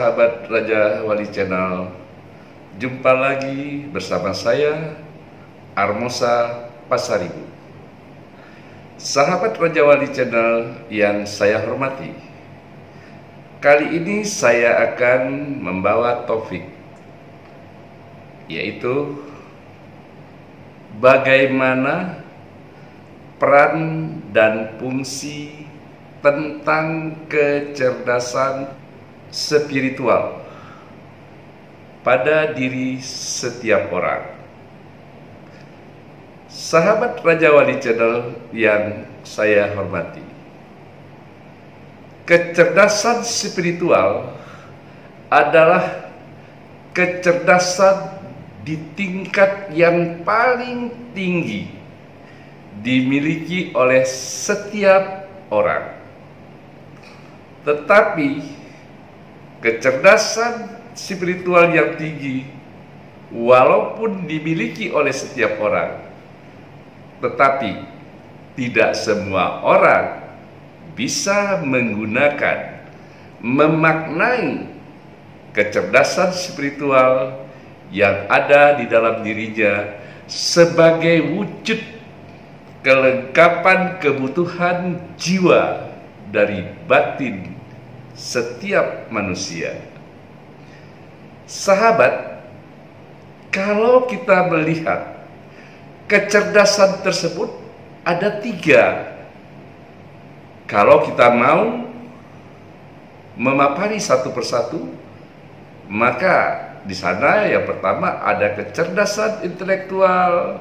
sahabat Raja Wali Channel, jumpa lagi bersama saya Armosa Pasaribu. Sahabat Raja Wali Channel yang saya hormati, kali ini saya akan membawa topik, yaitu bagaimana peran dan fungsi tentang kecerdasan spiritual pada diri setiap orang. Sahabat Raja Wali Channel yang saya hormati, kecerdasan spiritual adalah kecerdasan di tingkat yang paling tinggi dimiliki oleh setiap orang. Tetapi kecerdasan spiritual yang tinggi walaupun dimiliki oleh setiap orang, tetapi tidak semua orang bisa menggunakan, memaknai kecerdasan spiritual yang ada di dalam dirinya sebagai wujud kelengkapan kebutuhan jiwa dari batin setiap manusia. Sahabat, kalau kita melihat kecerdasan tersebut ada 3. Kalau kita mau memapari satu persatu, maka di sana yang pertama ada kecerdasan intelektual,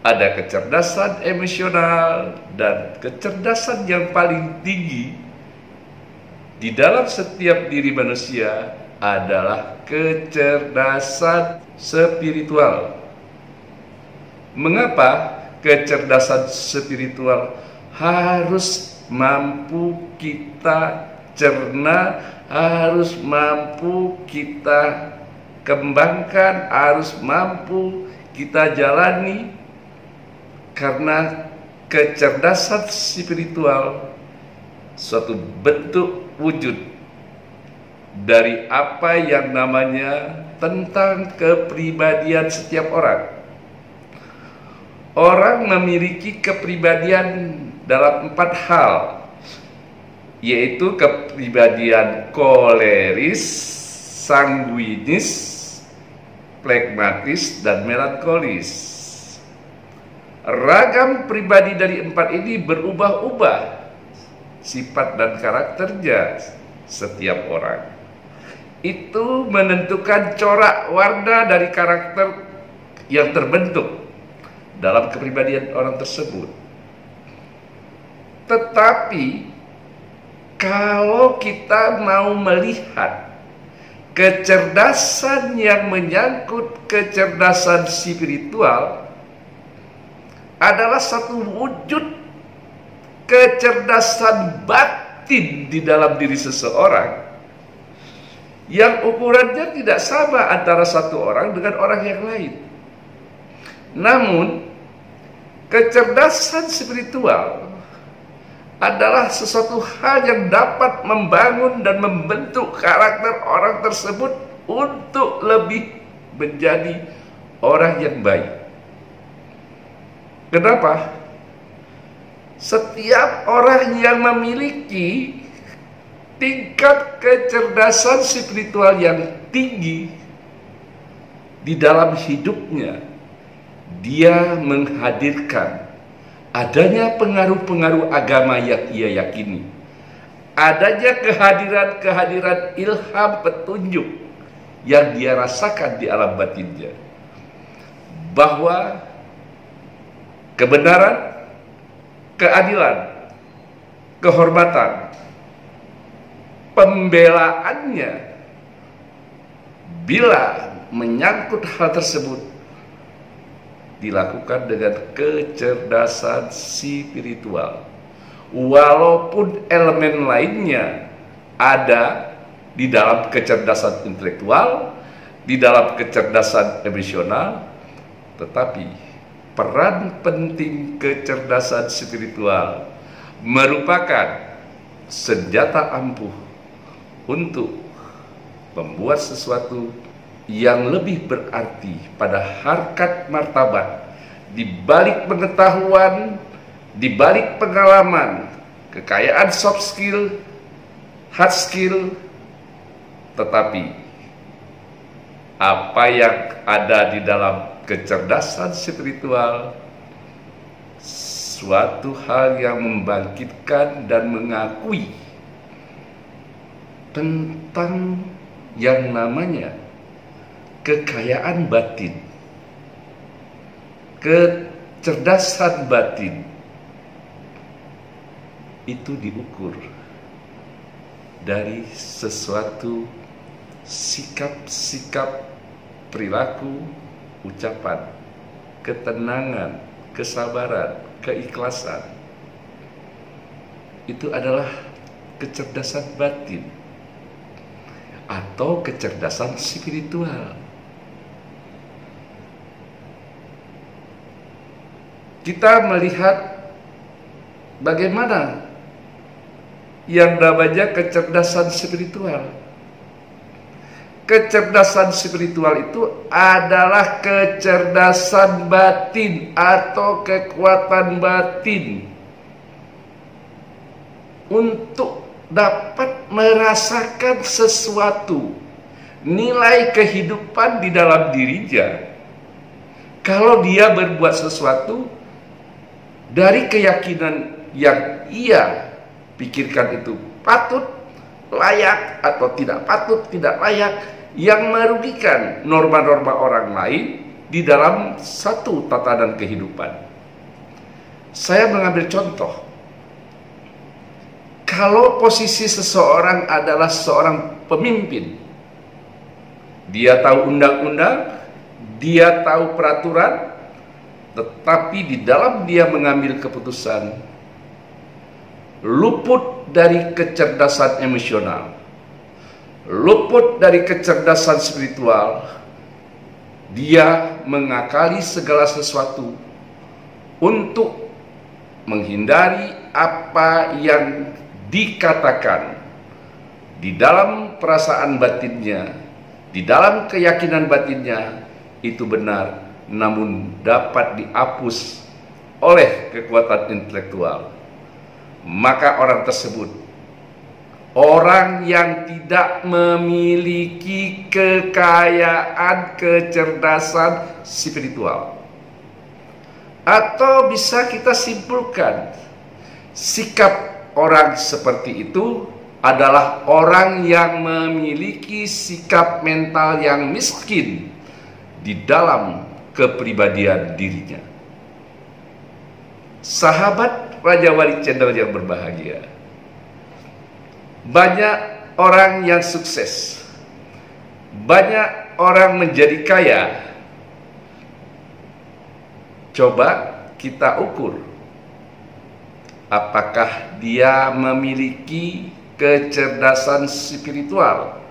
ada kecerdasan emosional, dan kecerdasan yang paling tinggi di dalam setiap diri manusia adalah kecerdasan spiritual. Mengapa kecerdasan spiritual harus mampu kita cerna, harus mampu kita kembangkan, harus mampu kita jalani? Karena kecerdasan spiritual suatu bentuk wujud dari apa yang namanya tentang kepribadian setiap orang. Orang memiliki kepribadian dalam 4 hal, yaitu kepribadian koleris, sanguinis, flegmatis, dan melankolis. Ragam pribadi dari 4 ini berubah-ubah sifat dan karakternya setiap orang. Itu menentukan corak warna dari karakter yang terbentuk dalam kepribadian orang tersebut. Tetapi kalau kita mau melihat kecerdasan yang menyangkut kecerdasan spiritual adalah satu wujud kecerdasan batin di dalam diri seseorang yang ukurannya tidak sama antara satu orang dengan orang yang lain. Namun kecerdasan spiritual adalah sesuatu hal yang dapat membangun dan membentuk karakter orang tersebut untuk lebih menjadi orang yang baik. Kenapa? Setiap orang yang memiliki tingkat kecerdasan spiritual yang tinggi di dalam hidupnya, dia menghadirkan adanya pengaruh-pengaruh agama yang ia yakini, adanya kehadiran ilham petunjuk yang dia rasakan di alam batinnya, bahwa kebenaran, keadilan, kehormatan, pembelaannya bila menyangkut hal tersebut dilakukan dengan kecerdasan spiritual. Walaupun elemen lainnya ada di dalam kecerdasan intelektual, di dalam kecerdasan emosional, tetapi peran penting kecerdasan spiritual merupakan senjata ampuh untuk membuat sesuatu yang lebih berarti pada harkat martabat, di balik pengetahuan, di balik pengalaman, kekayaan soft skill, hard skill, tetapi apa yang ada di dalam kecerdasan spiritual, suatu hal yang membangkitkan dan mengakui tentang yang namanya kekayaan batin, kecerdasan batin. Itu diukur dari sesuatu sikap-sikap, perilaku, ucapan, ketenangan, kesabaran, keikhlasan. Itu adalah kecerdasan batin atau kecerdasan spiritual. Kita melihat bagaimana yang namanya kecerdasan spiritual. Kecerdasan spiritual itu adalah kecerdasan batin atau kekuatan batin untuk dapat merasakan sesuatu, nilai kehidupan di dalam dirinya. Kalau dia berbuat sesuatu dari keyakinan yang ia pikirkan itu patut, layak, atau tidak patut, tidak layak, yang merugikan norma-norma orang lain di dalam satu tatanan kehidupan. Saya mengambil contoh. Kalau posisi seseorang adalah seorang pemimpin, dia tahu undang-undang, dia tahu peraturan, tetapi di dalam dia mengambil keputusan luput dari kecerdasan emosional, luput dari kecerdasan spiritual, dia mengakali segala sesuatu untuk menghindari apa yang dikatakan di dalam perasaan batinnya, di dalam keyakinan batinnya itu benar, namun dapat dihapus oleh kekuatan intelektual. Maka orang tersebut orang yang tidak memiliki kekayaan kecerdasan spiritual. Atau bisa kita simpulkan, sikap orang seperti itu adalah orang yang memiliki sikap mental yang miskin di dalam kepribadian dirinya. Sahabat Raja Wali Channel yang berbahagia, banyak orang yang sukses, banyak orang menjadi kaya. Coba kita ukur, apakah dia memiliki kecerdasan spiritual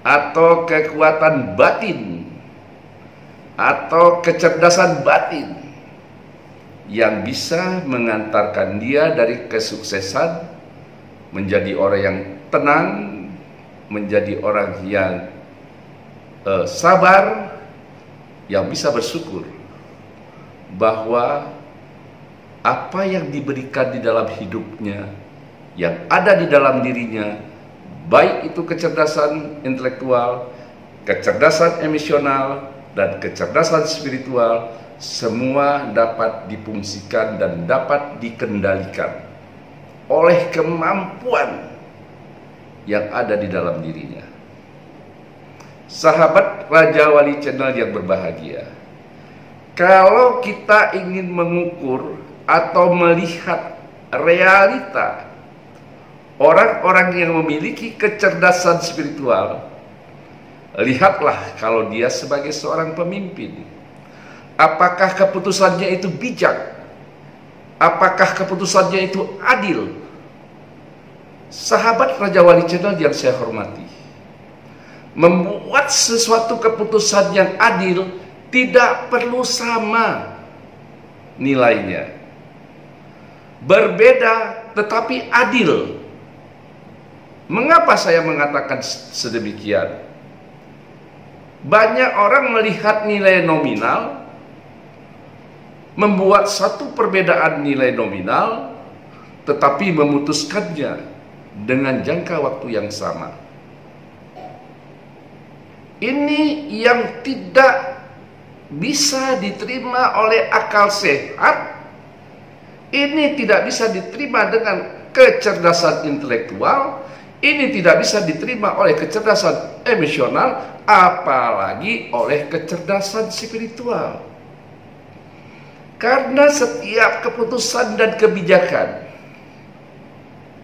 atau kekuatan batin atau kecerdasan batin yang bisa mengantarkan dia dari kesuksesan menjadi orang yang tenang, menjadi orang yang sabar, yang bisa bersyukur bahwa apa yang diberikan di dalam hidupnya, yang ada di dalam dirinya, baik itu kecerdasan intelektual, kecerdasan emosional, dan kecerdasan spiritual, semua dapat difungsikan dan dapat dikendalikan oleh kemampuan yang ada di dalam dirinya. Sahabat Raja Wali Channel yang berbahagia, kalau kita ingin mengukur atau melihat realita orang-orang yang memiliki kecerdasan spiritual, lihatlah kalau dia sebagai seorang pemimpin. Apakah keputusannya itu bijak? Apakah keputusannya itu adil? Sahabat Raja Wali Channel yang saya hormati, membuat sesuatu keputusan yang adil tidak perlu sama nilainya. Berbeda tetapi adil. Mengapa saya mengatakan sedemikian? Banyak orang melihat nilai nominal, membuat satu perbedaan nilai nominal, tetapi memutuskannya dengan jangka waktu yang sama. Ini yang tidak bisa diterima oleh akal sehat. Ini tidak bisa diterima dengan kecerdasan intelektual. Ini tidak bisa diterima oleh kecerdasan emosional, apalagi oleh kecerdasan spiritual. Karena setiap keputusan dan kebijakan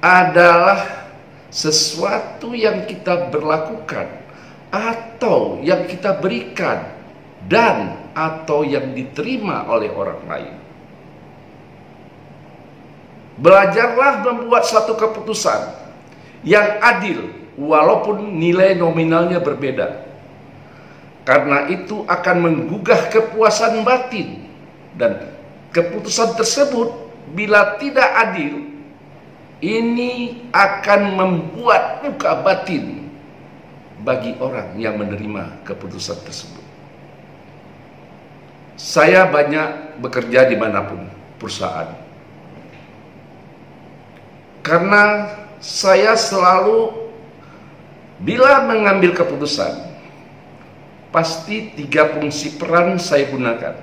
adalah sesuatu yang kita berlakukan atau yang kita berikan dan atau yang diterima oleh orang lain. Belajarlah membuat satu keputusan yang adil walaupun nilai nominalnya berbeda. Karena itu akan menggugah kepuasan batin, dan keputusan tersebut bila tidak adil, ini akan membuat luka batin bagi orang yang menerima keputusan tersebut. Saya banyak bekerja dimanapun perusahaan, karena saya selalu bila mengambil keputusan, pasti 3 fungsi peran saya gunakan.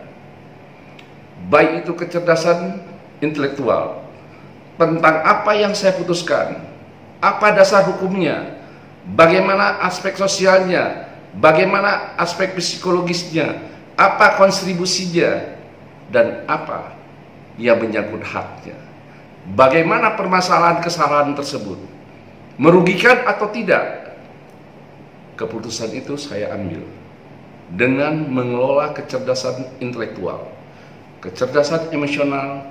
Baik itu kecerdasan intelektual, tentang apa yang saya putuskan, apa dasar hukumnya, bagaimana aspek sosialnya, bagaimana aspek psikologisnya, apa kontribusinya, dan apa yang menyangkut haknya. Bagaimana permasalahan kesalahan tersebut, merugikan atau tidak. Keputusan itu saya ambil dengan mengelola kecerdasan intelektual, kecerdasan emosional,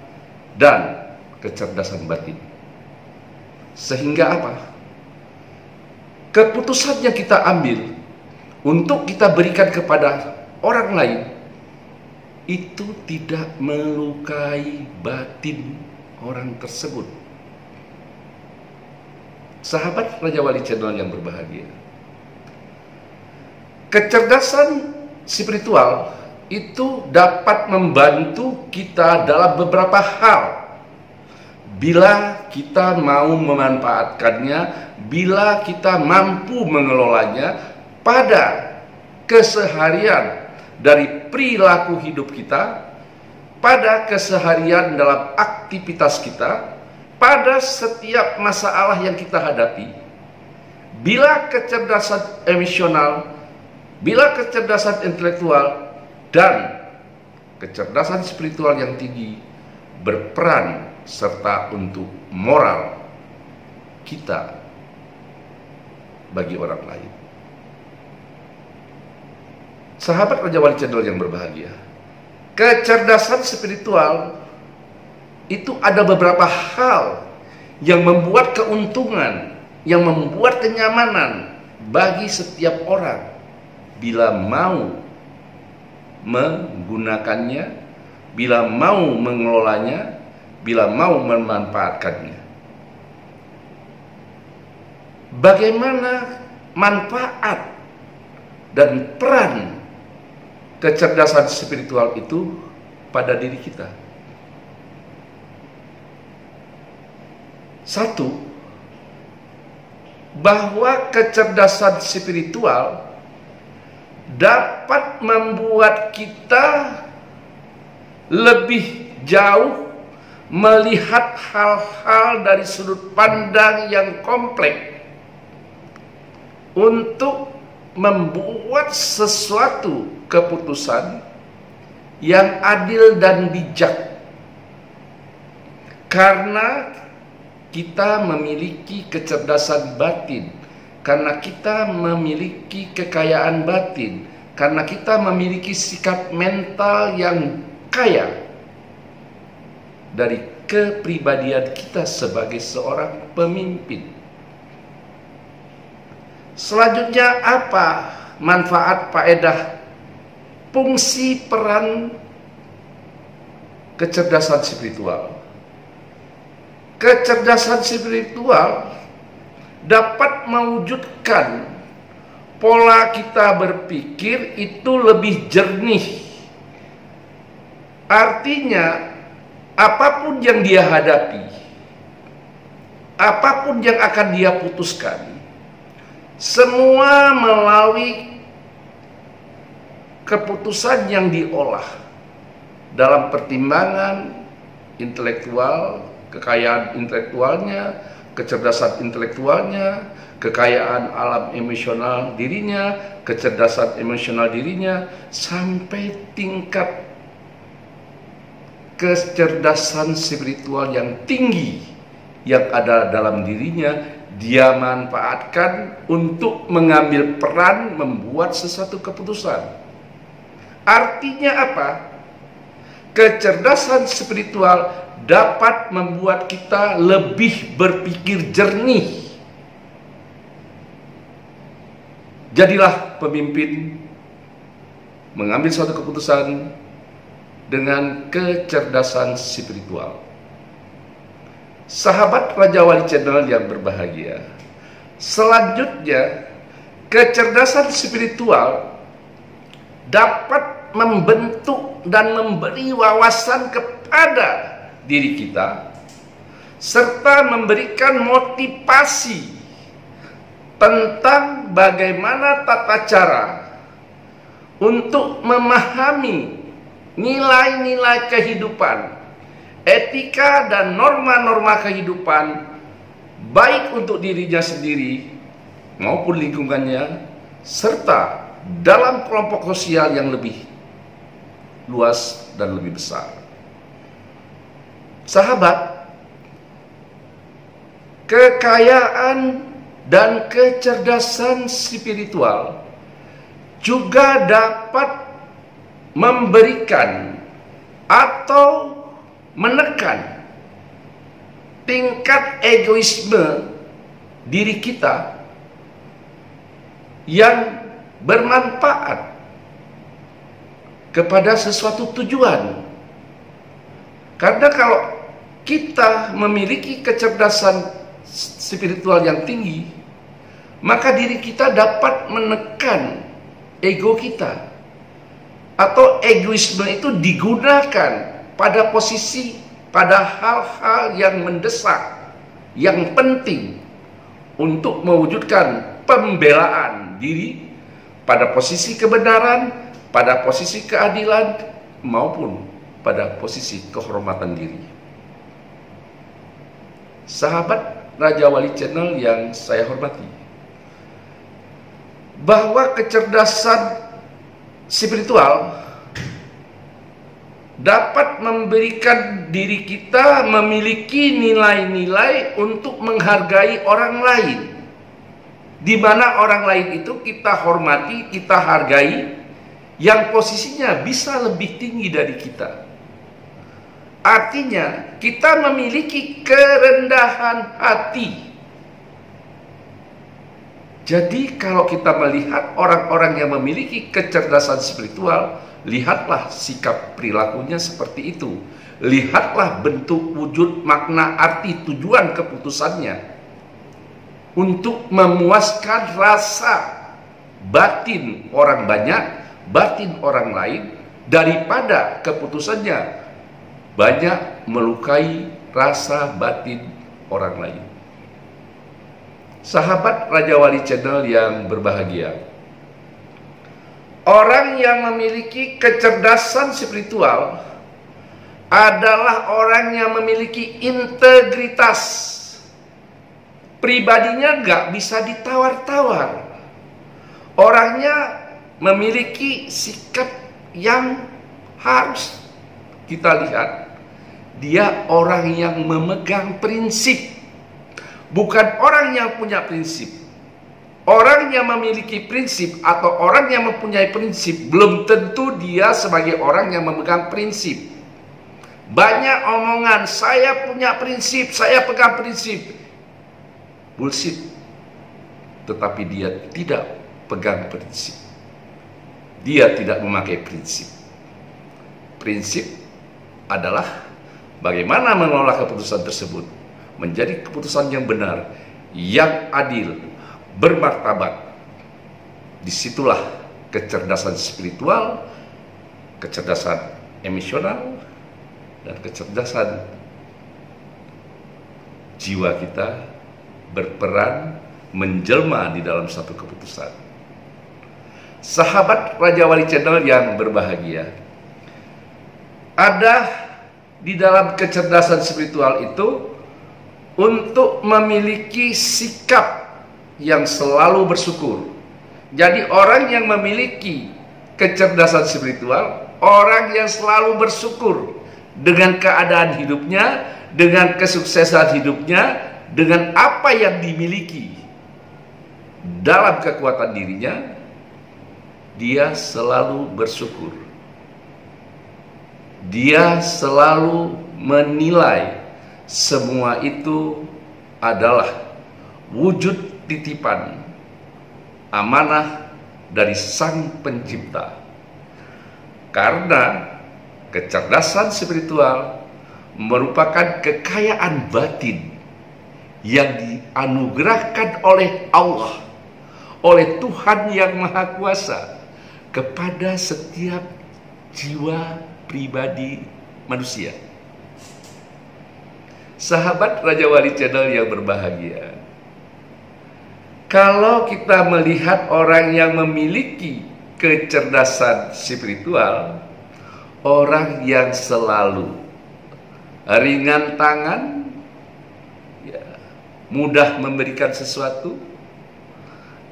dan kecerdasan batin. Sehingga apa? Keputusan yang kita ambil untuk kita berikan kepada orang lain itu tidak melukai batin orang tersebut. Sahabat Raja Wali Channel yang berbahagia, kecerdasan spiritual itu dapat membantu kita dalam beberapa hal bila kita mau memanfaatkannya, bila kita mampu mengelolanya pada keseharian dari perilaku hidup kita, pada keseharian dalam aktivitas kita, pada setiap masalah yang kita hadapi. Bila kecerdasan emosional, bila kecerdasan intelektual, dan kecerdasan spiritual yang tinggi berperan serta untuk moral kita bagi orang lain. Sahabat Raja Wali Channel yang berbahagia, kecerdasan spiritual itu ada beberapa hal yang membuat keuntungan, yang membuat kenyamanan bagi setiap orang bila mau menggunakannya, bila mau mengelolanya, bila mau memanfaatkannya. Bagaimana manfaat dan peran kecerdasan spiritual itu pada diri kita? Satu, bahwa kecerdasan spiritual dapat membuat kita lebih jauh melihat hal-hal dari sudut pandang yang kompleks untuk membuat sesuatu keputusan yang adil dan bijak, karena kita memiliki kecerdasan batin, karena kita memiliki kekayaan batin, karena kita memiliki sikap mental yang kaya dari kepribadian kita sebagai seorang pemimpin. Selanjutnya, apa manfaat faedah fungsi peran kecerdasan spiritual? Kecerdasan spiritual dapat mewujudkan pola kita berpikir itu lebih jernih. Artinya, apapun yang dia hadapi, apapun yang akan dia putuskan, semua melalui keputusan yang diolah dalam pertimbangan intelektual, kekayaan intelektualnya, kecerdasan intelektualnya, kekayaan alam emosional dirinya, kecerdasan emosional dirinya, sampai tingkat kecerdasan spiritual yang tinggi yang ada dalam dirinya, dia manfaatkan untuk mengambil peran membuat sesuatu keputusan. Artinya apa? Kecerdasan spiritual dapat membuat kita lebih berpikir jernih. Jadilah pemimpin mengambil suatu keputusan dengan kecerdasan spiritual. Sahabat Raja Wali Channel yang berbahagia, selanjutnya kecerdasan spiritual dapat membentuk dan memberi wawasan kepada diri kita, serta memberikan motivasi tentang bagaimana tata cara untuk memahami nilai-nilai kehidupan, etika dan norma-norma kehidupan, baik untuk dirinya sendiri maupun lingkungannya, serta dalam kelompok sosial yang lebih luas dan lebih besar. Sahabat, kekayaan dan kecerdasan spiritual juga dapat memberikan atau menekan tingkat egoisme diri kita yang bermanfaat kepada sesuatu tujuan. Karena kalau kita memiliki kecerdasan spiritual yang tinggi, maka diri kita dapat menekan ego kita, atau egoisme itu digunakan pada posisi, pada hal-hal yang mendesak, yang penting untuk mewujudkan pembelaan diri pada posisi kebenaran, pada posisi keadilan, maupun pada posisi kehormatan diri. Sahabat Raja Wali Channel yang saya hormati, bahwa kecerdasan spiritual dapat memberikan diri kita memiliki nilai-nilai untuk menghargai orang lain, di mana orang lain itu kita hormati, kita hargai, yang posisinya bisa lebih tinggi dari kita. Artinya kita memiliki kerendahan hati. Jadi kalau kita melihat orang-orang yang memiliki kecerdasan spiritual, lihatlah sikap perilakunya seperti itu. Lihatlah bentuk, wujud, makna, arti, tujuan keputusannya untuk memuaskan rasa batin orang banyak, batin orang lain, daripada keputusannya banyak melukai rasa batin orang lain. Sahabat Raja Wali Channel yang berbahagia, orang yang memiliki kecerdasan spiritual adalah orang yang memiliki integritas. Pribadinya gak bisa ditawar-tawar. Orangnya memiliki sikap yang harus kita lihat. Dia orang yang memegang prinsip, bukan orang yang punya prinsip. Orang yang memiliki prinsip atau orang yang mempunyai prinsip belum tentu dia sebagai orang yang memegang prinsip. Banyak omongan, saya punya prinsip, saya pegang prinsip. Bullshit. Tetapi dia tidak pegang prinsip. Dia tidak memakai prinsip. Prinsip adalah bagaimana mengelola keputusan tersebut menjadi keputusan yang benar, yang adil, bermartabat. Disitulah kecerdasan spiritual, kecerdasan emosional, dan kecerdasan jiwa kita berperan menjelma di dalam satu keputusan. Sahabat Raja Wali Channel yang berbahagia, ada di dalam kecerdasan spiritual itu untuk memiliki sikap yang selalu bersyukur. Jadi orang yang memiliki kecerdasan spiritual, orang yang selalu bersyukur dengan keadaan hidupnya, dengan kesuksesan hidupnya, dengan apa yang dimiliki dalam kekuatan dirinya, dia selalu bersyukur. Dia selalu menilai semua itu adalah wujud titipan amanah dari Sang Pencipta. Karena kecerdasan spiritual merupakan kekayaan batin yang dianugerahkan oleh Allah, oleh Tuhan yang Maha Kuasa kepada setiap jiwa pribadi manusia. Sahabat Raja Wali Channel yang berbahagia, kalau kita melihat orang yang memiliki kecerdasan spiritual, orang yang selalu ringan tangan, ya, mudah memberikan sesuatu,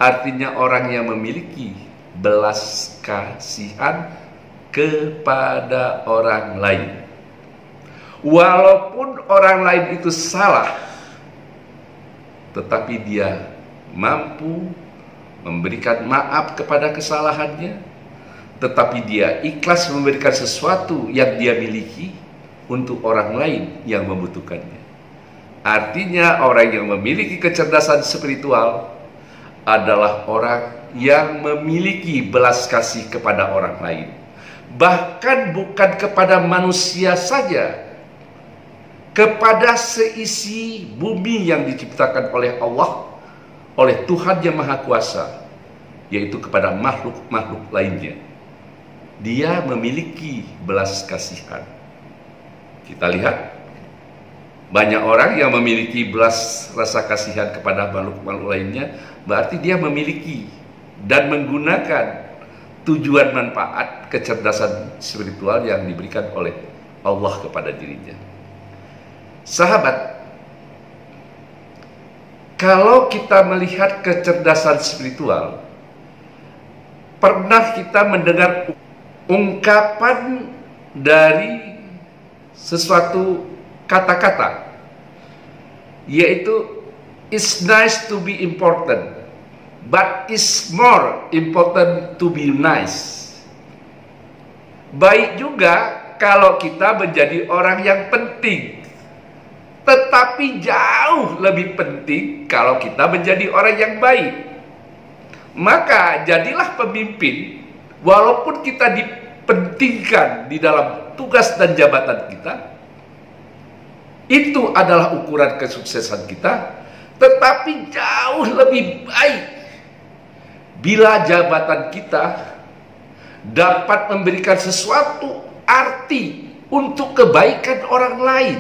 artinya orang yang memiliki belas kasihan kepada orang lain. Walaupun orang lain itu salah, tetapi dia mampu memberikan maaf kepada kesalahannya, tetapi dia ikhlas memberikan sesuatu yang dia miliki untuk orang lain yang membutuhkannya. Artinya orang yang memiliki kecerdasan spiritual adalah orang yang memiliki belas kasih kepada orang lain. Bahkan bukan kepada manusia saja, kepada seisi bumi yang diciptakan oleh Allah, oleh Tuhan yang Maha Kuasa, yaitu kepada makhluk-makhluk lainnya. Dia memiliki belas kasihan. Kita lihat banyak orang yang memiliki belas rasa kasihan kepada makhluk-makhluk lainnya, berarti dia memiliki dan menggunakan tujuan manfaat kecerdasan spiritual yang diberikan oleh Allah kepada dirinya. Sahabat, kalau kita melihat kecerdasan spiritual, pernah kita mendengar ungkapan dari sesuatu kata-kata, yaitu it's nice to be important, but it's more important to be nice. Baik juga kalau kita menjadi orang yang penting, tetapi jauh lebih penting kalau kita menjadi orang yang baik. Maka jadilah pemimpin, walaupun kita dipentingkan di dalam tugas dan jabatan kita, itu adalah ukuran kesuksesan kita. Tetapi jauh lebih baik bila jabatan kita dapat memberikan sesuatu arti untuk kebaikan orang lain,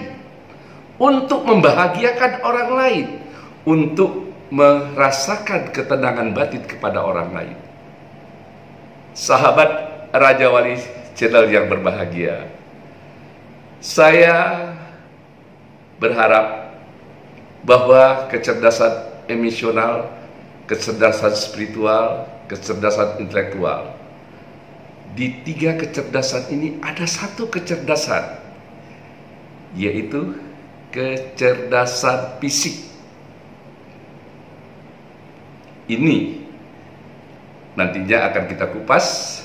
untuk membahagiakan orang lain, untuk merasakan ketenangan batin kepada orang lain. Sahabat Raja Wali Channel yang berbahagia, saya berharap bahwa kecerdasan emosional, kecerdasan spiritual, kecerdasan intelektual, di tiga kecerdasan ini ada satu kecerdasan, yaitu kecerdasan fisik. Ini nantinya akan kita kupas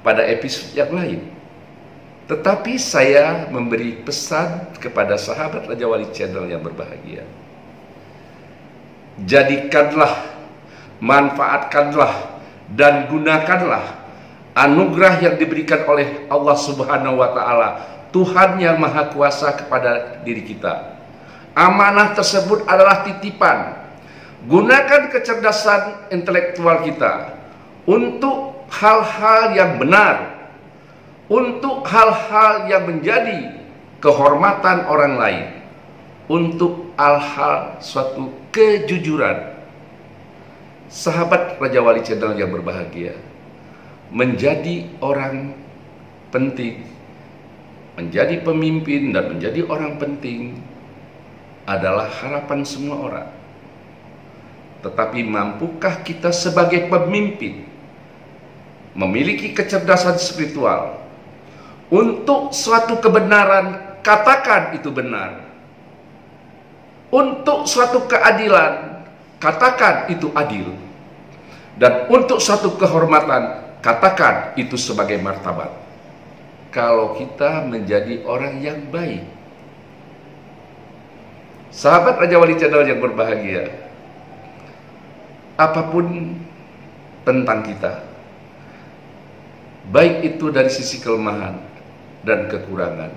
pada episode yang lain. Tetapi saya memberi pesan kepada sahabat Raja Wali Channel yang berbahagia. Jadikanlah, manfaatkanlah, dan gunakanlah anugerah yang diberikan oleh Allah Subhanahu wa Ta'ala, Tuhan yang Maha Kuasa, kepada diri kita. Amanah tersebut adalah titipan. Gunakan kecerdasan intelektual kita untuk hal-hal yang benar, untuk hal-hal yang menjadi kehormatan orang lain, untuk hal-hal suatu kejujuran. Sahabat Raja Wali Channel yang berbahagia, menjadi orang penting, menjadi pemimpin dan menjadi orang penting adalah harapan semua orang. Tetapi mampukah kita sebagai pemimpin memiliki kecerdasan spiritual untuk suatu kebenaran, katakan itu benar. Untuk suatu keadilan, katakan itu adil. Dan untuk suatu kehormatan, katakan itu sebagai martabat. Kalau kita menjadi orang yang baik. Sahabat Raja Wali Channel yang berbahagia, apapun tentang kita, baik itu dari sisi kelemahan dan kekurangan,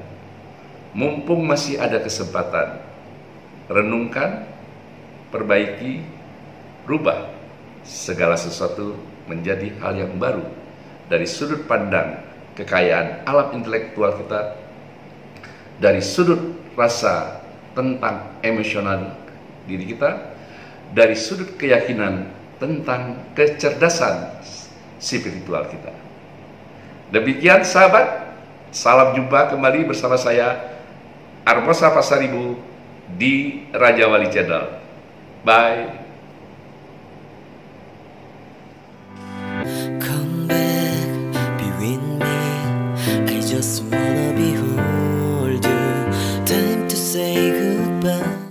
mumpung masih ada kesempatan, renungkan, perbaiki, rubah segala sesuatu menjadi hal yang baru dari sudut pandang kekayaan alam intelektual kita, dari sudut rasa tentang emosional diri kita, dari sudut keyakinan tentang kecerdasan spiritual kita. Demikian sahabat, salam jumpa kembali bersama saya Armosa Pasaribu di Raja Wali Channel. Bye. Come back, be with me. I just wanna behold you. Time to say goodbye.